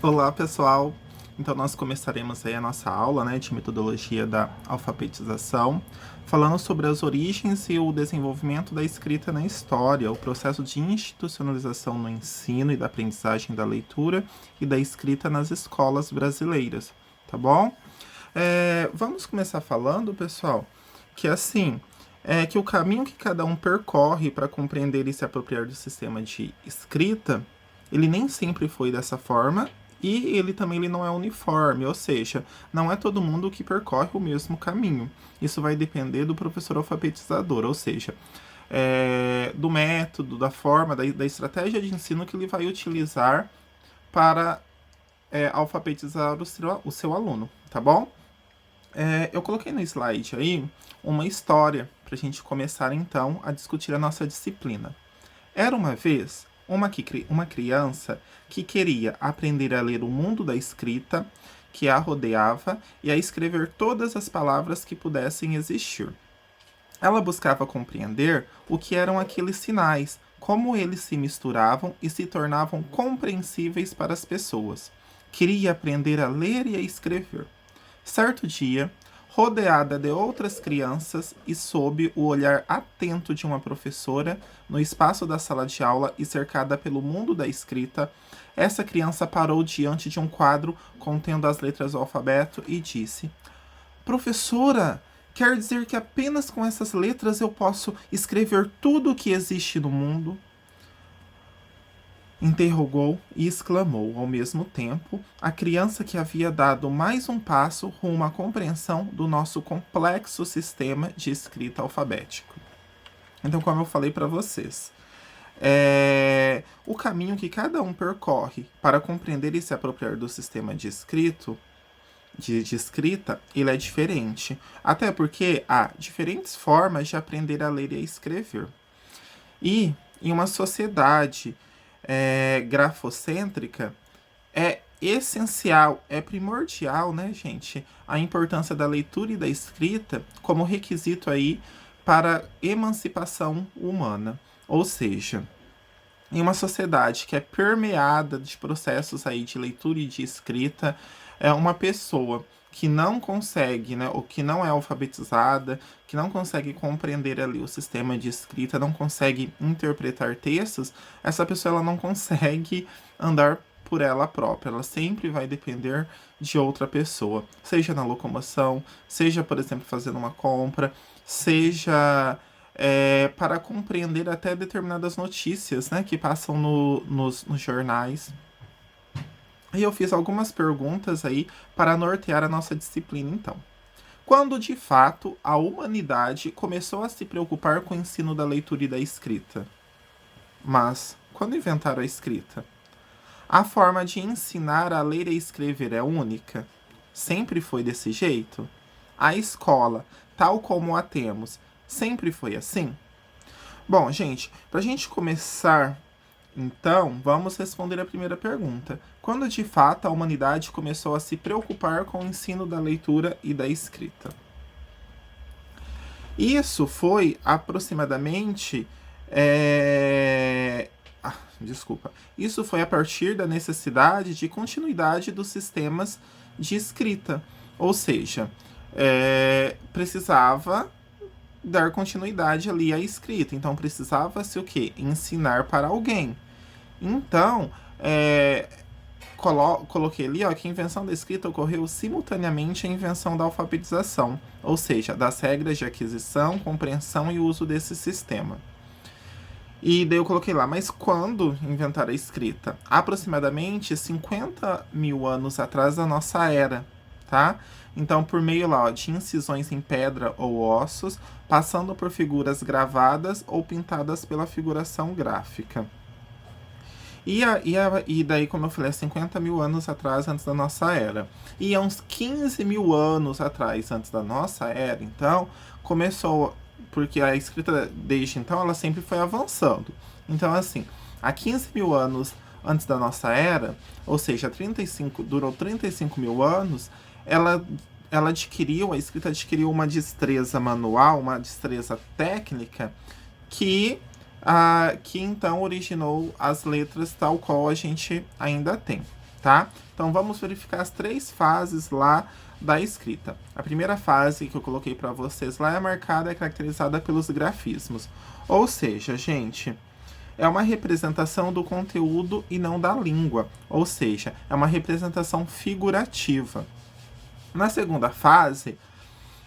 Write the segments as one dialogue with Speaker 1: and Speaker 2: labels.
Speaker 1: Olá, pessoal! Então, nós começaremos aí a nossa aula, de metodologia da alfabetização, falando sobre as origens e o desenvolvimento da escrita na história, o processo de institucionalização no ensino e da aprendizagem da leitura e da escrita nas escolas brasileiras, tá bom? Vamos começar falando, pessoal, que que o caminho que cada um percorre para compreender e se apropriar do sistema de escrita, ele nem sempre foi dessa forma e ele não é uniforme, ou seja, não é todo mundo que percorre o mesmo caminho. Isso vai depender do professor alfabetizador, ou seja, do método, da forma, da estratégia de ensino que ele vai utilizar para alfabetizar o seu aluno, tá bom? Eu coloquei no slide aí uma história para a gente começar então a discutir a nossa disciplina. Era uma vez uma criança que queria aprender a ler o mundo da escrita que a rodeava e a escrever todas as palavras que pudessem existir. Ela buscava compreender o que eram aqueles sinais, como eles se misturavam e se tornavam compreensíveis para as pessoas. Queria aprender a ler e a escrever. Certo dia, rodeada de outras crianças e sob o olhar atento de uma professora, no espaço da sala de aula e cercada pelo mundo da escrita, essa criança parou diante de um quadro contendo as letras do alfabeto e disse: Professora, quer dizer que apenas com essas letras eu posso escrever tudo o que existe no mundo? Interrogou e exclamou, ao mesmo tempo, a criança que havia dado mais um passo rumo à compreensão do nosso complexo sistema de escrita alfabético. Então, como eu falei para vocês, o caminho que cada um percorre para compreender e se apropriar do sistema de escrita, ele é diferente. Até porque há diferentes formas de aprender a ler e a escrever. E em uma sociedade grafocêntrica, é essencial, é primordial, gente, a importância da leitura e da escrita como requisito aí para emancipação humana. Ou seja, em uma sociedade que é permeada de processos aí de leitura e de escrita, uma pessoa que não consegue, ou que não é alfabetizada, que não consegue compreender ali o sistema de escrita, não consegue interpretar textos, essa pessoa ela não consegue andar por ela própria, ela sempre vai depender de outra pessoa, seja na locomoção, seja, por exemplo, fazendo uma compra, seja para compreender até determinadas notícias, que passam nos jornais. E eu fiz algumas perguntas aí para nortear a nossa disciplina, então. Quando, de fato, a humanidade começou a se preocupar com o ensino da leitura e da escrita? Mas, quando inventaram a escrita? A forma de ensinar a ler e escrever é única? Sempre foi desse jeito? A escola, tal como a temos, sempre foi assim? Bom, gente, para a gente começar, então, vamos responder a primeira pergunta. Quando de fato a humanidade começou a se preocupar com o ensino da leitura e da escrita? Isso foi aproximadamente. Isso foi a partir da necessidade de continuidade dos sistemas de escrita. Ou seja, precisava dar continuidade ali à escrita. Então, precisava-se o quê? Ensinar para alguém. Então, coloquei ali que a invenção da escrita ocorreu simultaneamente à invenção da alfabetização, ou seja, das regras de aquisição, compreensão e uso desse sistema. E daí eu coloquei lá, mas quando inventaram a escrita? Aproximadamente 50 mil anos atrás da nossa era, tá? Então, por meio lá de incisões em pedra ou ossos, passando por figuras gravadas ou pintadas pela figuração gráfica. E daí, como eu falei, 50 mil anos atrás, antes da nossa era. E há uns 15 mil anos atrás, antes da nossa era, então, começou, porque a escrita, desde então, ela sempre foi avançando. Então, assim, há 15 mil anos antes da nossa era, ou seja, durou 35 mil anos, a escrita adquiriu uma destreza manual, uma destreza técnica, que então originou as letras tal qual a gente ainda tem. tá? Então vamos verificar as 3 fases lá da escrita. A primeira fase que eu coloquei para vocês lá é marcada, é caracterizada pelos grafismos. Ou seja, gente, é uma representação do conteúdo e não da língua. Ou seja, é uma representação figurativa. Na segunda fase,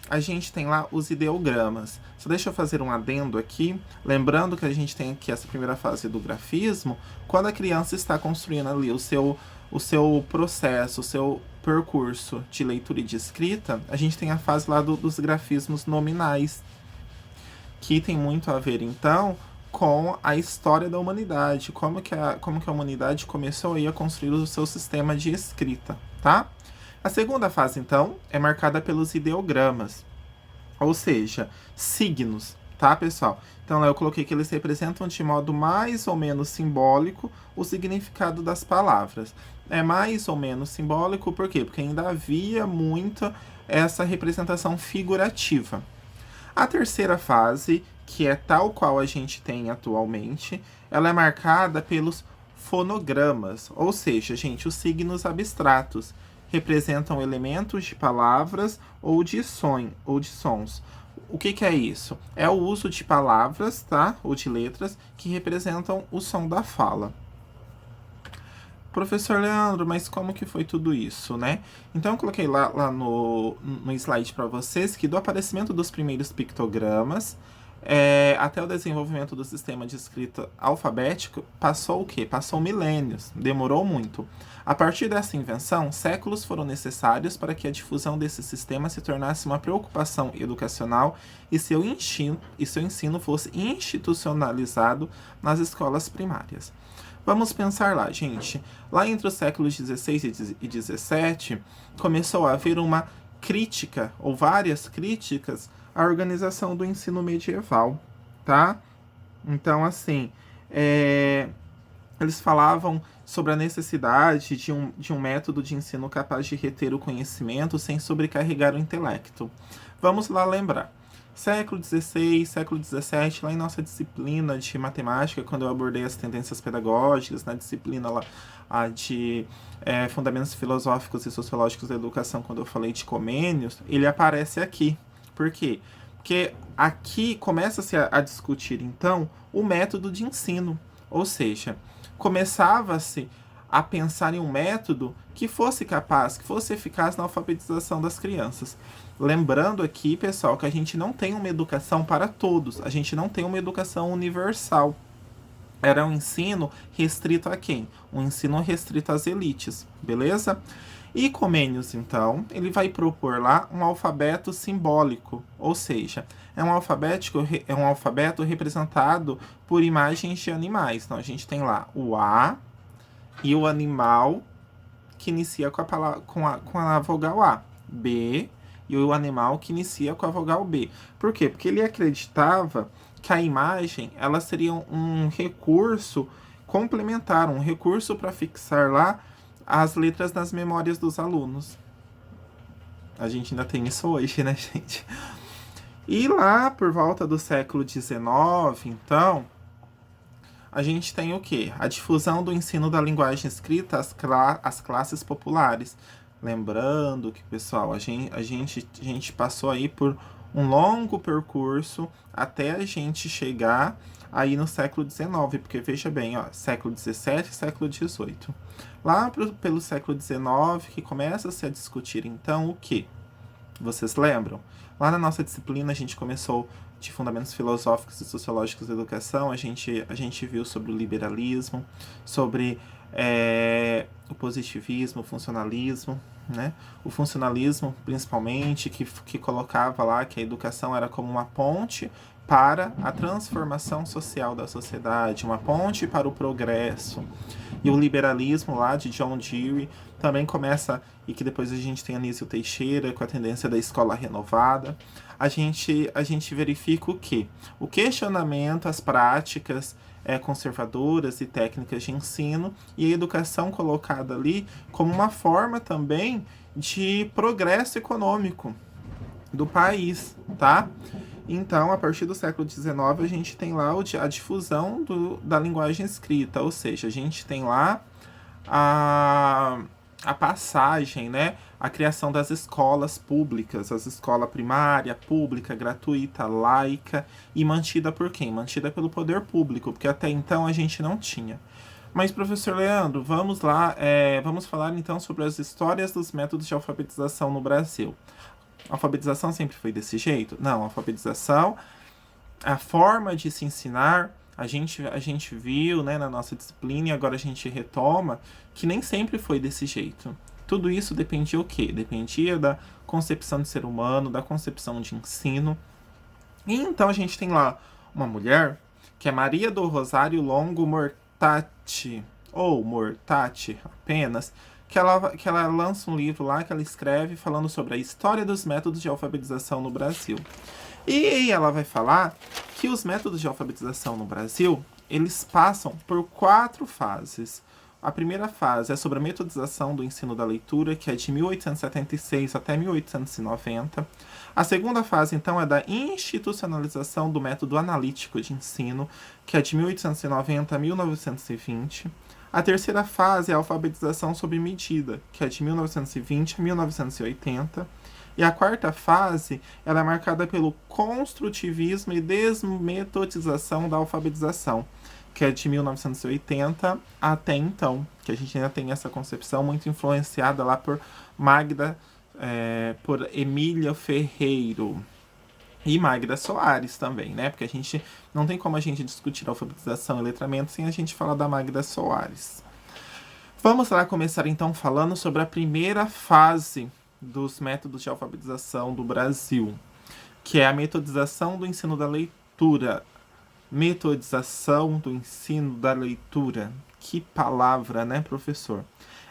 Speaker 1: a gente tem lá os ideogramas. Só deixa eu fazer um adendo aqui, lembrando que a gente tem aqui essa primeira fase do grafismo, quando a criança está construindo ali o seu processo, o seu percurso de leitura e de escrita, a gente tem a fase lá dos grafismos nominais, que tem muito a ver, então, com a história da humanidade, como que a humanidade começou aí a construir o seu sistema de escrita, tá? A segunda fase, então, é marcada pelos ideogramas, ou seja, signos, tá, pessoal? Então, lá eu coloquei que eles representam de modo mais ou menos simbólico o significado das palavras. É mais ou menos simbólico, por quê? Porque ainda havia muito essa representação figurativa. A terceira fase, que é tal qual a gente tem atualmente, ela é marcada pelos fonogramas, ou seja, gente, os signos abstratos representam elementos de palavras ou de sons. O que é isso? É o uso de palavras, tá? Ou de letras que representam o som da fala. Professor Leandro, mas como que foi tudo isso, né? Então eu coloquei lá no slide para vocês que do aparecimento dos primeiros pictogramas até o desenvolvimento do sistema de escrita alfabético, passou o quê? Passou milênios, demorou muito. A partir dessa invenção, séculos foram necessários para que a difusão desse sistema se tornasse uma preocupação educacional e seu ensino fosse institucionalizado nas escolas primárias. Vamos pensar lá, gente. Lá entre os séculos XVI e XVII, começou a haver uma crítica, ou várias críticas, à organização do ensino medieval, tá? Então, assim, eles falavam sobre a necessidade de um método de ensino capaz de reter o conhecimento sem sobrecarregar o intelecto. Vamos lá lembrar. Século XVI, século XVII, lá em nossa disciplina de matemática, quando eu abordei as tendências pedagógicas, na disciplina lá, de fundamentos filosóficos e sociológicos da educação, quando eu falei de Comênios, ele aparece aqui. Por quê? Porque aqui começa-se a discutir, então, o método de ensino. Ou seja, começava-se a pensar em um método que fosse capaz, que fosse eficaz na alfabetização das crianças. Lembrando aqui, pessoal, que a gente não tem uma educação para todos, a gente não tem uma educação universal. Era um ensino restrito a quem? Um ensino restrito às elites, beleza? E Comênios, então, ele vai propor lá um alfabeto simbólico, ou seja, é um alfabeto representado por imagens de animais. Então, a gente tem lá o A e o animal que inicia com a vogal A, B e o animal que inicia com a vogal B. Por quê? Porque ele acreditava que a imagem ela seria um recurso complementar, um recurso para fixar lá as letras nas memórias dos alunos. A gente ainda tem isso hoje, né, gente? E lá, por volta do século XIX, então, a gente tem o quê? A difusão do ensino da linguagem escrita às classes populares. Lembrando que, pessoal, a gente passou aí por um longo percurso até a gente chegar aí no século XIX, porque veja bem, ó, século XVII e século XVIII. Lá pelo século XIX que começa-se a discutir, então, o que? Vocês lembram? Lá na nossa disciplina a gente começou de fundamentos filosóficos e sociológicos da educação, a gente viu sobre o liberalismo, sobre o positivismo, o funcionalismo, né? O funcionalismo, principalmente, que colocava lá que a educação era como uma ponte para a transformação social da sociedade, uma ponte para o progresso. E o liberalismo lá de John Dewey também começa, e que depois a gente tem Anísio Teixeira, com a tendência da escola renovada. A gente verifica o quê? O questionamento, as práticas conservadoras e técnicas de ensino e a educação colocada ali como uma forma também de progresso econômico do país, tá? Então, a partir do século XIX, a gente tem lá a difusão da linguagem escrita, ou seja, a gente tem lá a, a passagem, né? A criação das escolas públicas, as escolas primária, pública, gratuita, laica e mantida por quem? Mantida pelo poder público, porque até então a gente não tinha. Mas, professor Leandro, vamos lá, vamos falar então sobre as histórias dos métodos de alfabetização no Brasil. A alfabetização sempre foi desse jeito? Não, a alfabetização, a forma de se ensinar, a gente viu, né, na nossa disciplina, e agora a gente retoma, que nem sempre foi desse jeito. Tudo isso dependia o quê? Dependia da concepção de ser humano, da concepção de ensino. E então a gente tem lá uma mulher, que é Maria do Rosário Longo Mortati, ou Mortati apenas, que ela lança um livro lá, que ela escreve falando sobre a história dos métodos de alfabetização no Brasil. E ela vai falar que os métodos de alfabetização no Brasil, eles passam por 4 fases. A primeira fase é sobre a metodização do ensino da leitura, que é de 1876 até 1890. A segunda fase, então, é da institucionalização do método analítico de ensino, que é de 1890 a 1920. A terceira fase é a alfabetização sob medida, que é de 1920 a 1980. E a quarta fase, ela é marcada pelo construtivismo e desmetodização da alfabetização, que é de 1980 até então, que a gente ainda tem essa concepção muito influenciada lá por por Emília Ferreiro e Magda Soares também, né? Porque a gente não tem como a gente discutir alfabetização e letramento sem a gente falar da Magda Soares. Vamos lá começar então falando sobre a primeira fase dos métodos de alfabetização do Brasil, que é a metodização do ensino da leitura. Metodização do ensino da leitura. Que palavra, né, professor?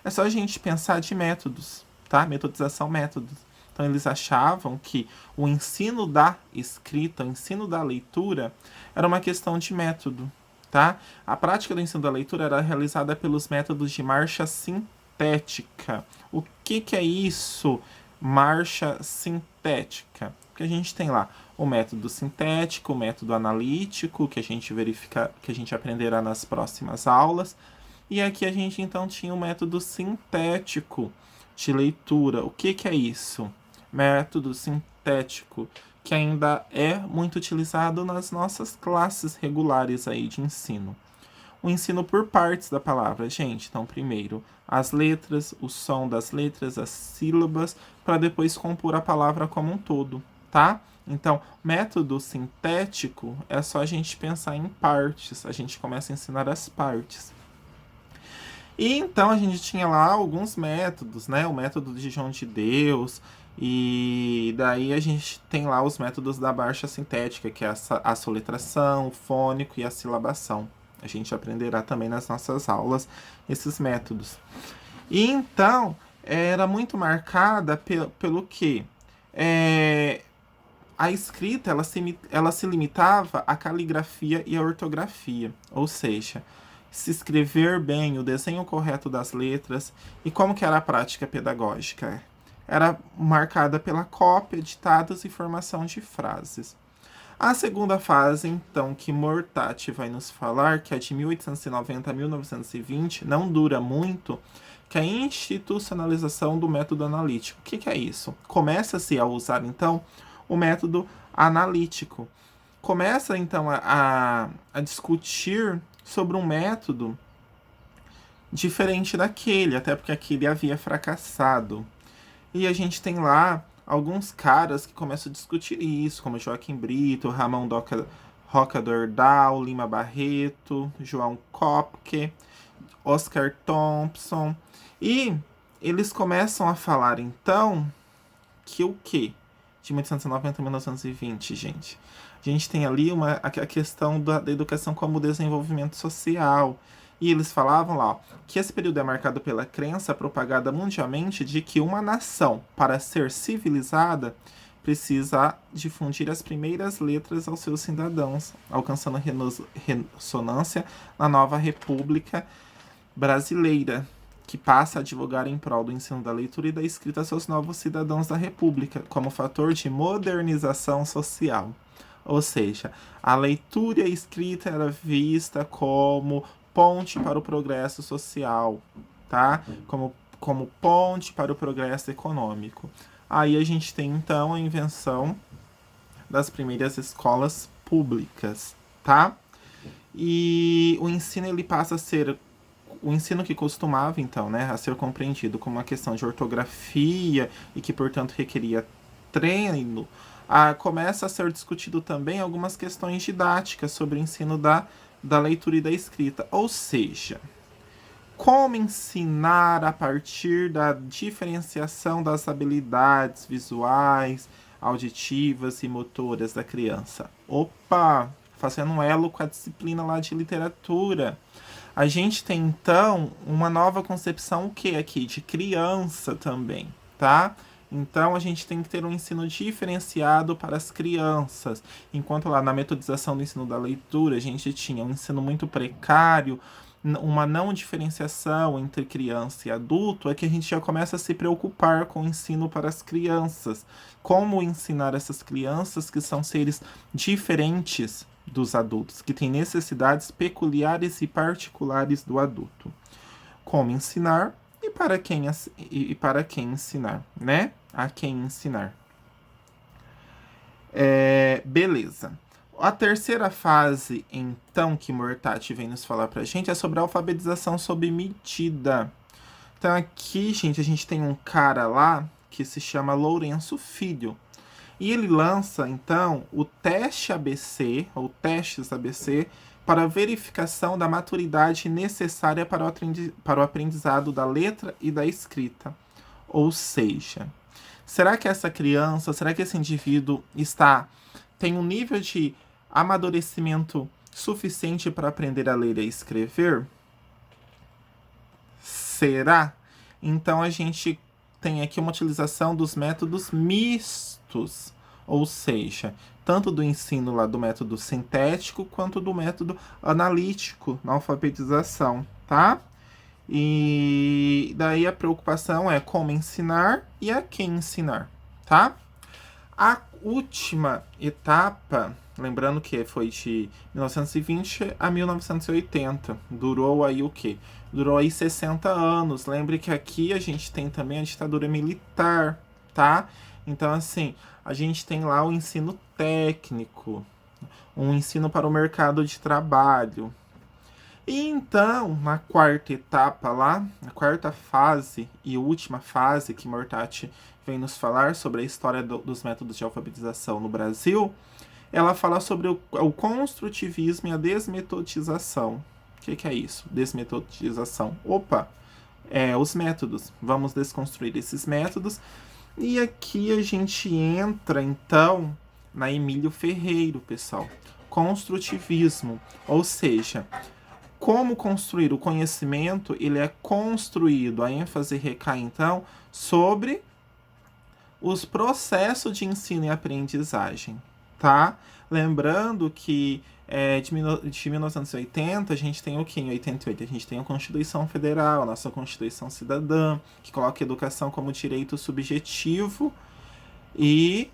Speaker 1: É só a gente pensar de métodos, tá? Metodização, métodos. Então, eles achavam que o ensino da escrita, o ensino da leitura, era uma questão de método, tá? A prática do ensino da leitura era realizada pelos métodos de marcha sintética. O que é isso? Marcha sintética. Porque a gente tem lá o método sintético, o método analítico, que a gente verifica, que a gente aprenderá nas próximas aulas. E aqui a gente então tinha o método sintético de leitura. O que é isso? Método sintético, que ainda é muito utilizado nas nossas classes regulares aí de ensino. O ensino por partes da palavra, gente. Então, primeiro as letras, o som das letras, as sílabas, para depois compor a palavra como um todo, tá? Então, método sintético é só a gente pensar em partes, a gente começa a ensinar as partes. E então a gente tinha lá alguns métodos, né? O método de João de Deus, e daí a gente tem lá os métodos da marcha sintética, que é a soletração, o fônico e a silabação. A gente aprenderá também nas nossas aulas esses métodos. E então, era muito marcada pelo quê? A escrita ela se limitava à caligrafia e à ortografia, ou seja, se escrever bem o desenho correto das letras. E como que era a prática pedagógica? Era marcada pela cópia, ditados e formação de frases. A segunda fase, então, que Mortati vai nos falar, que é de 1890 a 1920, não dura muito, que é a institucionalização do método analítico. O que é isso? Começa-se a usar, então, o método analítico. Começa, então, a discutir sobre um método diferente daquele, até porque aquele havia fracassado. E a gente tem lá alguns caras que começam a discutir isso, como Joaquim Brito, Ramon Roca Dordal, Lima Barreto, João Kopke, Oscar Thompson. E eles começam a falar, então, que o quê? De 1890 a 1920, gente. A gente tem ali a questão da educação como desenvolvimento social. E eles falavam lá, ó, que esse período é marcado pela crença propagada mundialmente de que uma nação, para ser civilizada, precisa difundir as primeiras letras aos seus cidadãos, alcançando ressonância na nova República Brasileira, que passa a advogar em prol do ensino da leitura e da escrita a seus novos cidadãos da República, como fator de modernização social. Ou seja, a leitura e a escrita era vista como ponte para o progresso social. tá? Como ponte para o progresso econômico. Aí a gente tem, então, a invenção das primeiras escolas públicas, tá? E o ensino, ele passa a ser o ensino que costumava, então, né, a ser compreendido como uma questão de ortografia e que, portanto, requeria treino, começa a ser discutido também algumas questões didáticas sobre o ensino da leitura e da escrita. Ou seja, como ensinar a partir da diferenciação das habilidades visuais, auditivas e motoras da criança. Opa! Fazendo um elo com a disciplina lá de literatura. A gente tem, então, uma nova concepção, o que aqui? De criança também, tá? Então, a gente tem que ter um ensino diferenciado para as crianças. Enquanto lá na metodização do ensino da leitura, a gente tinha um ensino muito precário, uma não diferenciação entre criança e adulto, é que a gente já começa a se preocupar com o ensino para as crianças. Como ensinar essas crianças que são seres diferentes dos adultos, que têm necessidades peculiares e particulares do adulto. Como ensinar e para quem ensinar, né? A quem ensinar. Beleza. A terceira fase, então, que Mortati vem nos falar pra gente é sobre a alfabetização sob medida. Então aqui, gente, a gente tem um cara lá que se chama Lourenço Filho. E ele lança, então, o teste ABC, ou testes ABC, para verificação da maturidade necessária para o aprendizado da letra e da escrita. Ou seja, será que essa criança, será que esse indivíduo tem um nível de amadurecimento suficiente para aprender a ler e a escrever? Será? Então a gente tem aqui uma utilização dos métodos mistos, ou seja, tanto do ensino lá do método sintético quanto do método analítico na alfabetização, tá? E daí a preocupação é como ensinar e a quem ensinar, tá? A última etapa, lembrando que foi de 1920 a 1980, durou aí o quê? Durou aí 60 anos. Lembre que aqui a gente tem também a ditadura militar, tá? Então, assim, a gente tem lá o ensino técnico, um ensino para o mercado de trabalho. E então, na quarta etapa lá, na quarta fase e última fase que Mortati vem nos falar sobre a história dos métodos de alfabetização no Brasil, ela fala sobre o construtivismo e a desmetodização. O que é isso? Desmetodização. Opa! Os métodos. Vamos desconstruir esses métodos. E aqui a gente entra, então, na Emílio Ferreiro, pessoal. Construtivismo. Ou seja, como construir o conhecimento, ele é construído, a ênfase recai, então, sobre os processos de ensino e aprendizagem, tá? Lembrando que de 1980, a gente tem o quê? Em 88, a gente tem a Constituição Federal, a nossa Constituição Cidadã, que coloca a educação como direito subjetivo e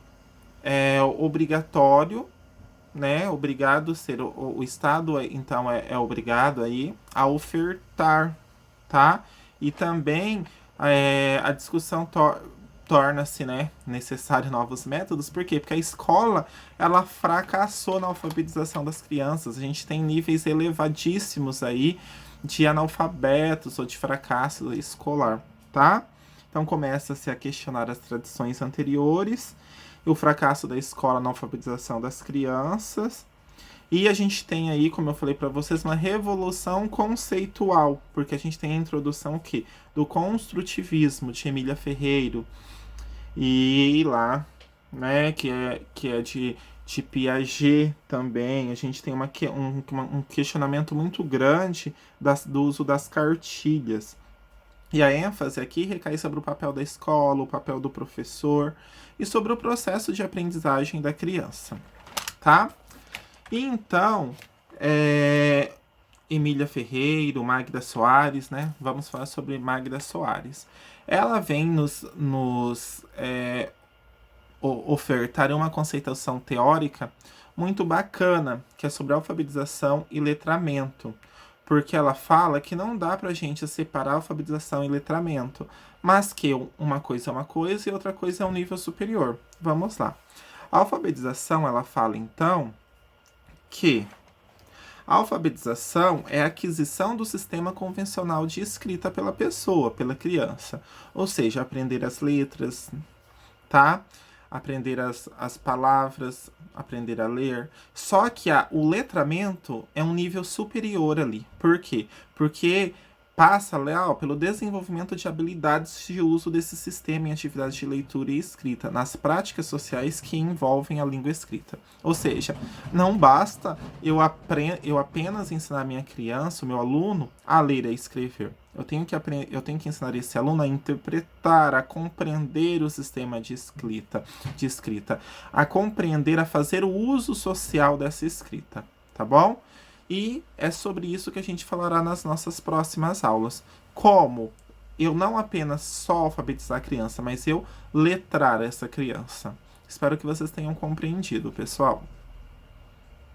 Speaker 1: obrigatório, né? Obrigado ser o Estado, então é obrigado aí a ofertar, tá? E também a discussão torna-se, né, necessário novos métodos. Por quê? Porque a escola, ela fracassou na alfabetização das crianças. A gente tem níveis elevadíssimos aí de analfabetos ou de fracasso escolar, tá? Então começa-se a questionar as tradições anteriores, o fracasso da escola na alfabetização das crianças. E a gente tem aí, como eu falei para vocês, uma revolução conceitual, porque a gente tem a introdução do construtivismo de Emília Ferreiro e lá, né, que é de Piaget também. A gente tem um questionamento muito grande do uso das cartilhas. E a ênfase aqui recai sobre o papel da escola, o papel do professor e sobre o processo de aprendizagem da criança, tá? E então, Emília Ferreiro, Magda Soares, né? Vamos falar sobre Magda Soares. Ela vem nos ofertar uma conceituação teórica muito bacana, que é sobre alfabetização e letramento. porque ela fala que não dá pra gente separar alfabetização e letramento, mas que uma coisa é uma coisa e outra coisa é um nível superior. Vamos lá. A alfabetização, ela fala então que a alfabetização é a aquisição do sistema convencional de escrita pela pessoa, pela criança. Ou seja, aprender as letras, tá? Aprender as palavras, aprender a ler. Só que o letramento é um nível superior ali. Por quê? Porque passa, Leal, pelo desenvolvimento de habilidades de uso desse sistema em atividades de leitura e escrita, nas práticas sociais que envolvem a língua escrita. Ou seja, não basta eu apenas ensinar minha criança, o meu aluno, a ler e a escrever. Eu tenho que ensinar esse aluno a interpretar, a compreender o sistema de escrita, a compreender, a fazer o uso social dessa escrita, tá bom? E é sobre isso que a gente falará nas nossas próximas aulas. Como eu não apenas só alfabetizar a criança, mas eu letrar essa criança. Espero que vocês tenham compreendido, pessoal.